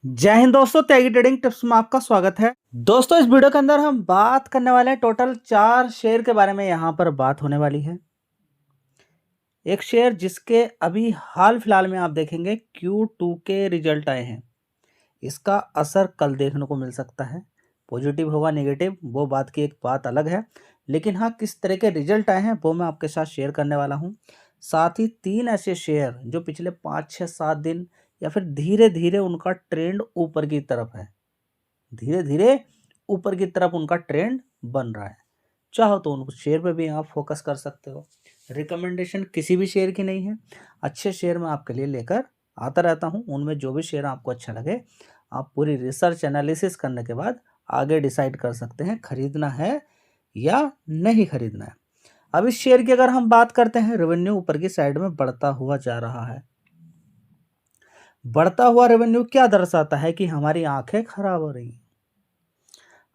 जय हिंद दोस्तों, त्यागी trading tips में आपका स्वागत है। दोस्तों, इस वीडियो के अंदर हम बात करने वाले हैं टोटल 4 शेयर के बारे में। यहाँ पर बात होने वाली है एक शेयर जिसके अभी हाल फिलहाल में आप देखेंगे Q2 के रिजल्ट आए हैं। इसका असर कल देखने को मिल सकता है। पॉजिटिव होगा नेगेटिव वो बात की एक बात अलग है, लेकिन हाँ, किस तरह के रिजल्ट आए हैं वो मैं आपके साथ शेयर करने वाला हूँ। साथ ही 3 ऐसे शेयर जो पिछले 5 6 7 दिन या फिर धीरे धीरे उनका ट्रेंड ऊपर की तरफ है, धीरे धीरे ऊपर की तरफ उनका ट्रेंड बन रहा है। चाहो तो उन शेयर पे भी आप फोकस कर सकते हो। रिकमेंडेशन किसी भी शेयर की नहीं है, अच्छे शेयर मैं आपके लिए लेकर आता रहता हूँ। उनमें जो भी शेयर आपको अच्छा लगे, आप पूरी रिसर्च एनालिसिस करने के बाद आगे डिसाइड कर सकते हैं खरीदना है या नहीं खरीदना है। अब इस शेयर की अगर हम बात करते हैं, रेवेन्यू ऊपर की साइड में बढ़ता हुआ जा रहा है। बढ़ता हुआ रेवेन्यू क्या दर्शाता है कि हमारी आंखें खराब हो रही हैं,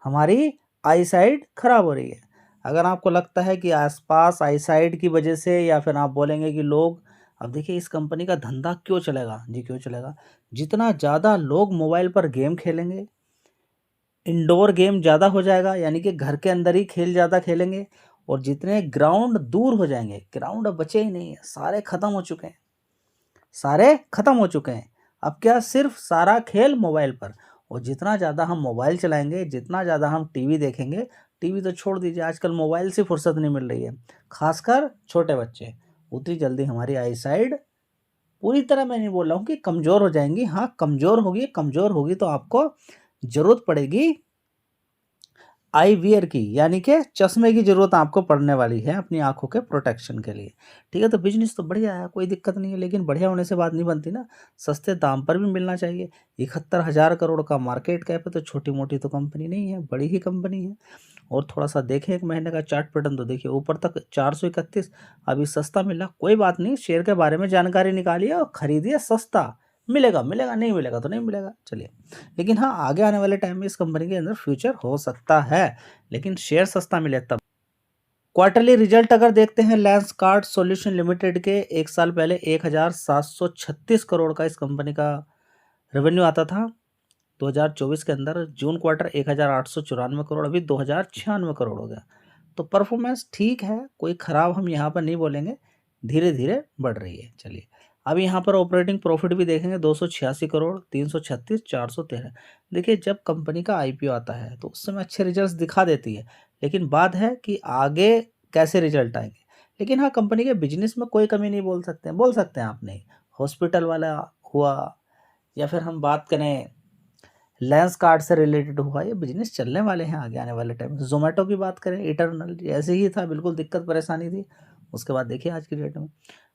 हमारी आई साइड खराब हो रही है। अगर आपको लगता है कि आसपास आई साइड की वजह से, या फिर आप बोलेंगे कि लोग, अब देखिए इस कंपनी का धंधा क्यों चलेगा जी, क्यों चलेगा? जितना ज़्यादा लोग मोबाइल पर गेम खेलेंगे, इंडोर गेम ज़्यादा हो जाएगा, यानी कि घर के अंदर ही खेल ज़्यादा खेलेंगे, और जितने ग्राउंड दूर हो जाएंगे, ग्राउंड अब बचे ही नहीं है, सारे खत्म हो चुके हैं, सारे खत्म हो चुके हैं। अब क्या, सिर्फ सारा खेल मोबाइल पर। और जितना ज़्यादा हम मोबाइल चलाएंगे, जितना ज़्यादा हम टीवी देखेंगे, टीवी तो छोड़ दीजिए, आजकल मोबाइल से फुर्सत नहीं मिल रही है, खासकर छोटे बच्चे, उतनी जल्दी हमारी आई साइड, पूरी तरह मैं नहीं बोल रहा हूँ कि कमज़ोर हो जाएंगी, हाँ कमज़ोर होगी, कमज़ोर होगी तो आपको ज़रूरत पड़ेगी आई वियर की, यानी कि चश्मे की ज़रूरत आपको पड़ने वाली है अपनी आँखों के प्रोटेक्शन के लिए। ठीक है, तो बिज़नेस तो बढ़िया है, कोई दिक्कत नहीं है, लेकिन बढ़िया होने से बात नहीं बनती ना, सस्ते दाम पर भी मिलना चाहिए। 71,000 करोड़ का मार्केट कैप है, तो छोटी-मोटी तो कंपनी नहीं है, बड़ी ही कंपनी है। और थोड़ा-सा देखें 1 महीने का चार्ट पैटर्न, तो देखिए ऊपर तक 431 अभी सस्ता मिला, कोई बात नहीं, शेयर के बारे में जानकारी निकालिए और खरीदिए सस्ता। मिलेगा, मिलेगा, नहीं मिलेगा तो नहीं मिलेगा, चलिए। लेकिन हाँ, आगे आने वाले टाइम में इस कंपनी के अंदर फ्यूचर हो सकता है, लेकिन शेयर सस्ता मिले तब। क्वार्टरली रिजल्ट अगर देखते हैं लेंसकार्ट सॉल्यूशन लिमिटेड के, 1 साल पहले 1736 करोड़ का इस कंपनी का रेवेन्यू आता था। 2024 के अंदर जून क्वार्टर 1894 करोड़, अभी 2096 करोड़ हो गया। तो परफॉर्मेंस ठीक है, कोई ख़राब हम यहाँ पर नहीं बोलेंगे, धीरे-धीरे बढ़ रही है। चलिए, अब यहाँ पर ऑपरेटिंग प्रॉफिट भी देखेंगे, 286 करोड़, 336, 413। देखिए, जब कंपनी का आईपीओ आता है तो उस समय अच्छे रिजल्ट्स दिखा देती है, लेकिन बात है कि आगे कैसे रिजल्ट आएँगे। लेकिन हाँ, कंपनी के बिज़नेस में कोई कमी नहीं बोल सकते हैं आप नहीं। हॉस्पिटल वाला हुआ, या फिर हम बात करें लेंसकार्ट से रिलेटेड हुआ, ये बिज़नेस चलने वाले हैं आगे आने वाले टाइम में। ज़ोमैटो की बात करें, इटरनल ऐसे ही था, बिल्कुल दिक्कत परेशानी थी। उसके बाद देखिए आज की डेट में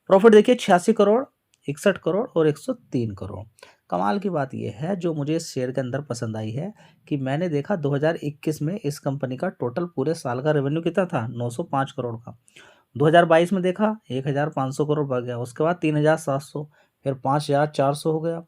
प्रॉफिट देखिए 86 करोड़, 61 करोड़ और 103 करोड़। कमाल की बात ये है, जो मुझे इस शेयर के अंदर पसंद आई है, कि मैंने देखा 2021 में इस कंपनी का टोटल पूरे साल का रेवेन्यू कितना था, 905 करोड़ का। 2022 में देखा 1500 करोड़ बढ़ गया, उसके बाद 3700, फिर 5400 हो गया,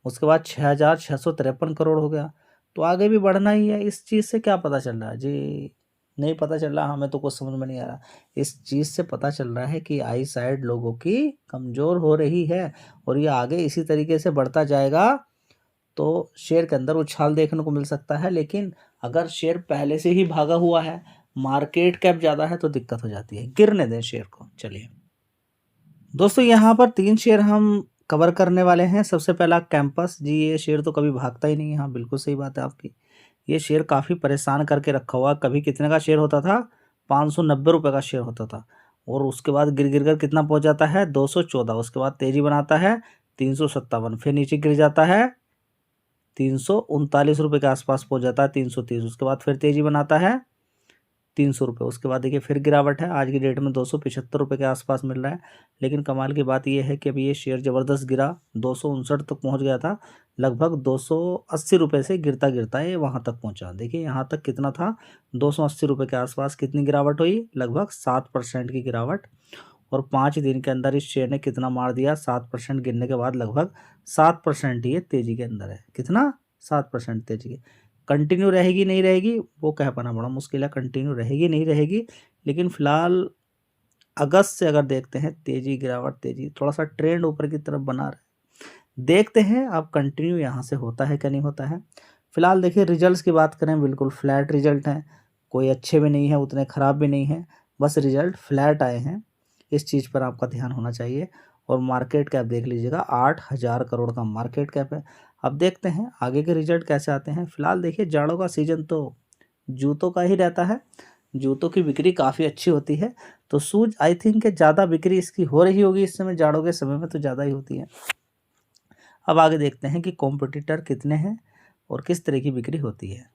उसके बाद 6653 करोड़ हो गया। तो आगे भी बढ़ना ही है। इस चीज़ से क्या पता चल रहा है जी? नहीं पता चल रहा, हमें तो कुछ समझ में नहीं आ रहा। इस चीज़ से पता चल रहा है कि आई साइड लोगों की कमज़ोर हो रही है, और ये आगे इसी तरीके से बढ़ता जाएगा तो शेयर के अंदर उछाल देखने को मिल सकता है। लेकिन अगर शेयर पहले से ही भागा हुआ है, मार्केट कैप ज़्यादा है, तो दिक्कत हो जाती है, गिरने दें शेयर को। चलिए दोस्तों, यहाँ पर 3 शेयर हम कवर करने वाले हैं। सबसे पहला कैंपस जी, ये शेयर तो कभी भागता ही नहीं है। हाँ, बिल्कुल सही बात है आपकी। ये शेयर काफ़ी परेशान करके रखा हुआ, कभी कितने का शेयर होता था, 590 रुपये का शेयर होता था, और उसके बाद गिर कर कितना पहुँच जाता है, 214। उसके बाद तेज़ी बनाता है 357, फिर नीचे गिर जाता है 339 रुपये के आसपास पहुँच जाता है, 330। उसके बाद फिर तेज़ी बनाता है 300 रुपये। उसके बाद देखिए फिर गिरावट है, आज की डेट में 275 रुपये के आसपास मिल रहा है। लेकिन कमाल की बात ये है कि अभी ये शेयर ज़बरदस्त गिरा, 259 तक पहुंच गया था, लगभग 280 रुपये से गिरता गिरता ये वहां तक पहुंचा। देखिए यहाँ तक कितना था, 280 रुपये के आसपास। कितनी गिरावट हुई, लगभग 7% की गिरावट। और 5 दिन के अंदर इस शेयर ने कितना मार दिया, 7% गिरने के बाद लगभग 7% ये तेज़ी के अंदर है। कितना, 7% तेज़ी के। कंटिन्यू रहेगी नहीं रहेगी वो कह पाना बड़ा मुश्किल है, कंटिन्यू रहेगी नहीं रहेगी। लेकिन फिलहाल अगस्त से अगर देखते हैं, तेज़ी गिरावट, तेज़ी, थोड़ा सा ट्रेंड ऊपर की तरफ बना रहा है। देखते हैं अब कंटिन्यू यहाँ से होता है क्या नहीं होता है। फिलहाल देखिए रिजल्ट्स की बात करें, बिल्कुल फ्लैट रिजल्ट हैं, कोई अच्छे भी नहीं है उतने ख़राब भी नहीं है, बस रिजल्ट फ्लैट आए हैं। इस चीज़ पर आपका ध्यान होना चाहिए। और मार्केट कैप देख लीजिएगा, 8,000 करोड़ का मार्केट कैप है। अब देखते हैं आगे के रिजल्ट कैसे आते हैं। फिलहाल देखिए जाड़ों का सीजन तो जूतों का ही रहता है, जूतों की बिक्री काफ़ी अच्छी होती है, तो शूज़ आई थिंक ज़्यादा बिक्री इसकी हो रही होगी इस समय, जाड़ों के समय में तो ज़्यादा ही होती है। अब आगे देखते हैं कि कॉम्पिटिटर कितने हैं और किस तरह की बिक्री होती है।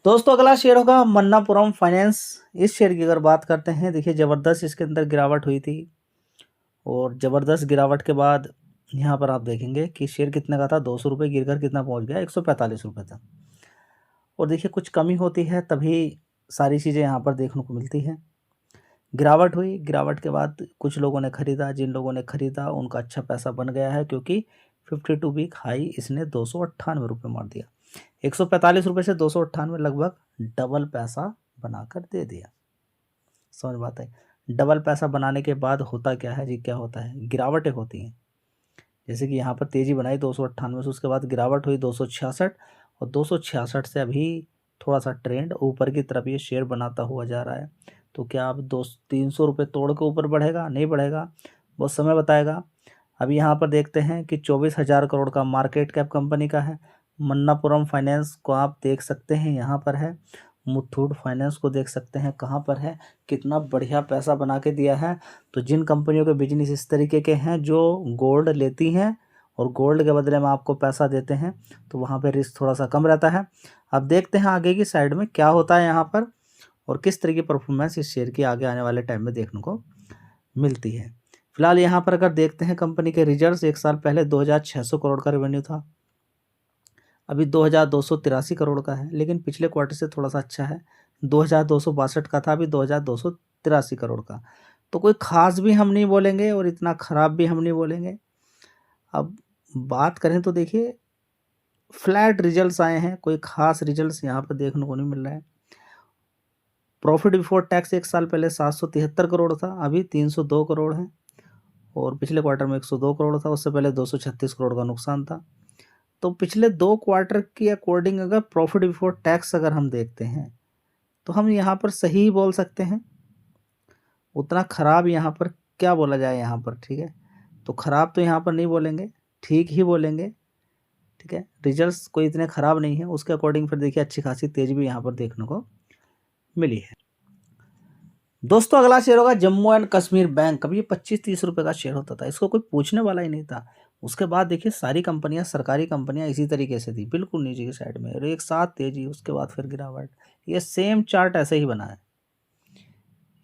दोस्तों अगला शेयर होगा मन्नापुरम फाइनेंस। इस शेयर की अगर बात करते हैं, देखिए ज़बरदस्त इसके अंदर गिरावट हुई थी और ज़बरदस्त गिरावट के बाद यहाँ पर आप देखेंगे कि शेयर कितने का था, 200 रुपये गिरकर कितना पहुँच गया, 145 रुपये तक। और देखिए कुछ कमी होती है तभी सारी चीज़ें यहाँ पर देखने को मिलती है। गिरावट हुई, गिरावट के बाद कुछ लोगों ने ख़रीदा, जिन लोगों ने ख़रीदा उनका अच्छा पैसा बन गया है, क्योंकि 52 वीक हाई इसने 298 रुपये मार दिया। 145 रुपये से 298 लगभग डबल पैसा बनाकर दे दिया। समझ बात है। डबल पैसा बनाने के बाद होता क्या है जी, क्या होता है, गिरावटें होती हैं। जैसे कि यहाँ पर तेज़ी बनाई 298 से, उसके बाद गिरावट हुई 266 और 266 से अभी थोड़ा सा ट्रेंड ऊपर की तरफ ये शेयर बनाता हुआ जा रहा है। तो क्या अब 300 रुपये तोड़ के ऊपर बढ़ेगा, नहीं बढ़ेगा, बहुत समय बताएगा। अब यहाँ पर देखते हैं कि 24,000 करोड़ का मार्केट कैप कंपनी का है। मन्नापुरम फाइनेंस को आप देख सकते हैं, यहाँ पर है। मुथूट फाइनेंस को देख सकते हैं कहाँ पर है, कितना बढ़िया पैसा बना के दिया है। तो जिन कंपनियों के बिजनेस इस तरीके के हैं जो गोल्ड लेती हैं और गोल्ड के बदले में आपको पैसा देते हैं, तो वहाँ पे रिस्क थोड़ा सा कम रहता है। अब देखते हैं आगे की साइड में क्या होता है यहाँ पर और किस तरह की परफॉर्मेंस इस शेयर की आगे आने वाले टाइम में देखने को मिलती है। फिलहाल यहाँ पर अगर देखते हैं कंपनी के रिजल्ट्स, एक साल पहले 2,600 करोड़ का रेवेन्यू था, अभी 2,283 करोड़ का है, लेकिन पिछले क्वार्टर से थोड़ा सा अच्छा है। 2,262 का था, अभी 2,283 करोड़ का। तो कोई ख़ास भी हम नहीं बोलेंगे और इतना ख़राब भी हम नहीं बोलेंगे। अब बात करें तो देखिए फ्लैट रिजल्ट्स आए हैं, कोई ख़ास रिजल्ट्स यहाँ पर देखने को नहीं मिल रहा है। प्रॉफिट बिफोर टैक्स एक साल पहले 773 करोड़ था, अभी 302 करोड़ है और पिछले क्वार्टर में 102 करोड़ था, उससे पहले 236 करोड़ का नुकसान था। तो पिछले 2 क्वार्टर के अकॉर्डिंग अगर प्रॉफिट बिफोर टैक्स अगर हम देखते हैं तो हम यहाँ पर सही ही बोल सकते हैं। उतना ख़राब यहाँ पर क्या बोला जाए यहाँ पर, ठीक है। तो ख़राब तो यहाँ पर नहीं बोलेंगे, ठीक ही बोलेंगे, ठीक है। रिजल्ट्स कोई इतने ख़राब नहीं है, उसके अकॉर्डिंग फिर देखिए अच्छी खासी तेज़ी भी यहाँ पर देखने को मिली है। दोस्तों अगला शेयर होगा जम्मू एंड कश्मीर बैंक। कभी ये 25-30 रुपये का शेयर होता था, इसको कोई पूछने वाला ही नहीं था। उसके बाद देखिए सारी कंपनियां, सरकारी कंपनियां इसी तरीके से थी, बिल्कुल नीचे की साइड में, और एक साथ तेजी, उसके बाद फिर गिरावट। ये सेम चार्ट ऐसे ही बना है।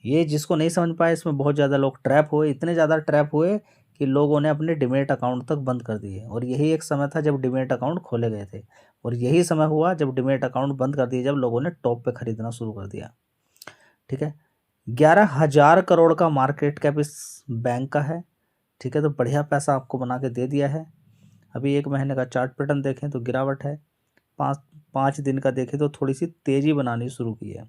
ये जिसको नहीं समझ पाए, इसमें बहुत ज़्यादा लोग ट्रैप हुए, इतने ज़्यादा ट्रैप हुए कि लोगों ने अपने डिमेट अकाउंट तक बंद कर दिए। और यही एक समय था जब डिमेट अकाउंट खोले गए थे, और यही समय हुआ जब डिमेट अकाउंट बंद कर दिए, जब लोगों ने टॉप पे खरीदना शुरू कर दिया, ठीक है। 11,000 करोड़ का मार्केट कैप इस बैंक का है, ठीक है। तो बढ़िया पैसा आपको बना के दे दिया है। अभी 1 महीने का चार्ट पैटर्न देखें तो गिरावट है, 5 दिन का देखें तो थोड़ी सी तेज़ी बनानी शुरू की है।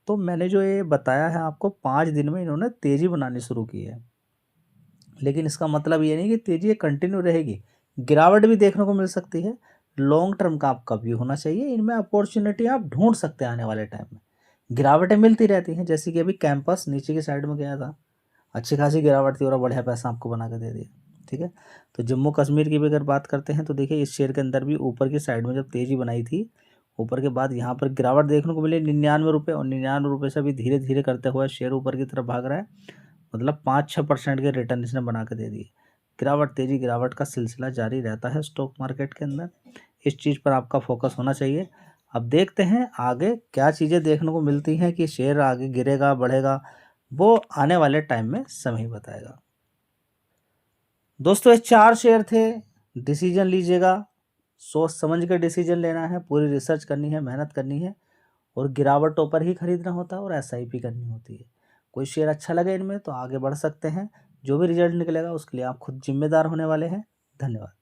तो मैंने जो ये बताया है आपको, 5 दिन में इन्होंने तेज़ी बनानी शुरू की है, लेकिन इसका मतलब ये नहीं कि तेज़ी ये कंटिन्यू रहेगी, गिरावट भी देखने को मिल सकती है। लॉन्ग टर्म का आपका व्यू होना चाहिए, इनमें अपॉर्चुनिटी आप ढूंढ सकते हैं आने वाले टाइम में। गिरावटें मिलती रहती हैं, जैसे कि अभी कैंपस नीचे की साइड में गया था, अच्छी खासी गिरावट थी और बढ़िया पैसा आपको बना के दे दिया, ठीक है। तो जम्मू कश्मीर की भी अगर बात करते हैं तो देखिए इस शेयर के अंदर भी ऊपर की साइड में जब तेज़ी बनाई थी, ऊपर के बाद यहाँ पर गिरावट देखने को मिली 99 रुपये, और 99 रुपये से अभी धीरे धीरे करते हुए शेयर ऊपर की तरफ भाग रहा है। मतलब 5-6% के रिटर्न इसने बना के दे दिए। गिरावट, तेज़ी गिरावट का सिलसिला जारी रहता है स्टॉक मार्केट के अंदर, इस चीज़ पर आपका फोकस होना चाहिए। अब देखते हैं आगे क्या चीज़ें देखने को मिलती हैं कि शेयर आगे गिरेगा, बढ़ेगा, वो आने वाले टाइम में समय ही बताएगा। दोस्तों ये 4 शेयर थे, डिसीजन लीजिएगा, सोच समझ कर डिसीजन लेना है, पूरी रिसर्च करनी है, मेहनत करनी है, और गिरावटों पर ही खरीदना होता है और एसआईपी करनी होती है। कोई शेयर अच्छा लगे इनमें तो आगे बढ़ सकते हैं, जो भी रिजल्ट निकलेगा उसके लिए आप खुद जिम्मेदार होने वाले हैं। धन्यवाद।